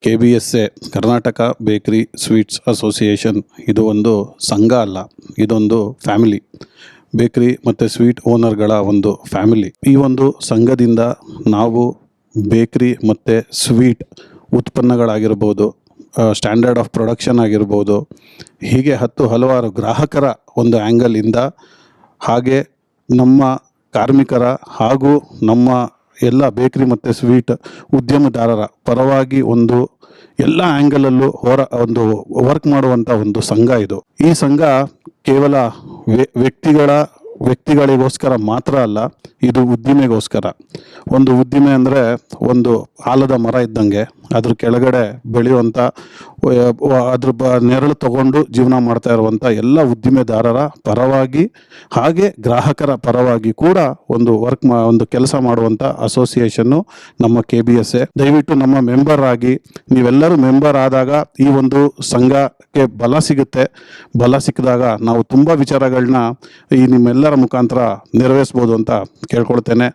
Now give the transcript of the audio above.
KBSA Karnataka bakery sweets association ಇದು ಒಂದು ಸಂಘ ಅಲ್ಲ, ಇದೊಂದು ಫ್ಯಾಮಿಲಿ. ಬೇಕರಿ ಮತ್ತು ಸ್ವೀಟ್ ಓನರ್ಗಳ ಒಂದು ಫ್ಯಾಮಿಲಿ. ಈ ಒಂದು ಸಂಘದಿಂದ ನಾವು ಬೇಕರಿ ಮತ್ತು ಸ್ವೀಟ್ ಉತ್ಪನ್ನಗಳಾಗಿರ್ಬೋದು, ಸ್ಟ್ಯಾಂಡರ್ಡ್ ಆಫ್ ಪ್ರೊಡಕ್ಷನ್ ಆಗಿರ್ಬೋದು, ಹೀಗೆ ಹಲವಾರು ಗ್ರಾಹಕರ ಒಂದು ಆ್ಯಂಗಲಿಂದ, ಹಾಗೆ ನಮ್ಮ ಕಾರ್ಮಿಕರ ಹಾಗೂ ನಮ್ಮ ಎಲ್ಲ ಬೇಕರಿ ಮತ್ತು ಸ್ವೀಟ್ ಉದ್ಯಮದಾರರ ಪರವಾಗಿ ಒಂದು ಎಲ್ಲ ಆ್ಯಂಗಲಲ್ಲೂ ಒಂದು ವರ್ಕ್ ಮಾಡುವಂಥ ಒಂದು ಸಂಘ ಇದು. ಈ ಸಂಘ ಕೇವಲ ವ್ಯಕ್ತಿಗಳಿಗೋಸ್ಕರ ಮಾತ್ರ ಅಲ್ಲ, ಇದು ಉದ್ದಿಮೆಗೋಸ್ಕರ. ಒಂದು ಉದ್ದಿಮೆ ಅಂದರೆ ಒಂದು ಆಲದ ಮರ ಇದ್ದಂಗೆ, ಅದ್ರ ಕೆಳಗಡೆ ಬೆಳೆಯುವಂಥ ನೆರಳು ತಗೊಂಡು ಜೀವನ ಮಾಡ್ತಾ ಇರುವಂಥ ಎಲ್ಲ ಉದ್ದಿಮೆದಾರರ ಪರವಾಗಿ ಹಾಗೆ ಗ್ರಾಹಕರ ಪರವಾಗಿ ಕೂಡ ಒಂದು ಕೆಲಸ ಮಾಡುವಂಥ ಅಸೋಸಿಯೇಷನ್ನು ನಮ್ಮ KBSA. ದಯವಿಟ್ಟು ನಮ್ಮ ಮೆಂಬರ್ ಆಗಿ, ನೀವೆಲ್ಲರೂ ಮೆಂಬರ್ ಆದಾಗ ಈ ಒಂದು ಸಂಘಕ್ಕೆ ಬಲ ಸಿಗುತ್ತೆ. ಬಲ ಸಿಕ್ಕಿದಾಗ ನಾವು ತುಂಬ ವಿಚಾರಗಳನ್ನ ಈ ನಿಮ್ಮೆಲ್ಲರ ಮುಖಾಂತರ ನೆರವೇರಿಸ್ಬೋದು ಅಂತ ಕೇಳ್ಕೊಳ್ತೇನೆ.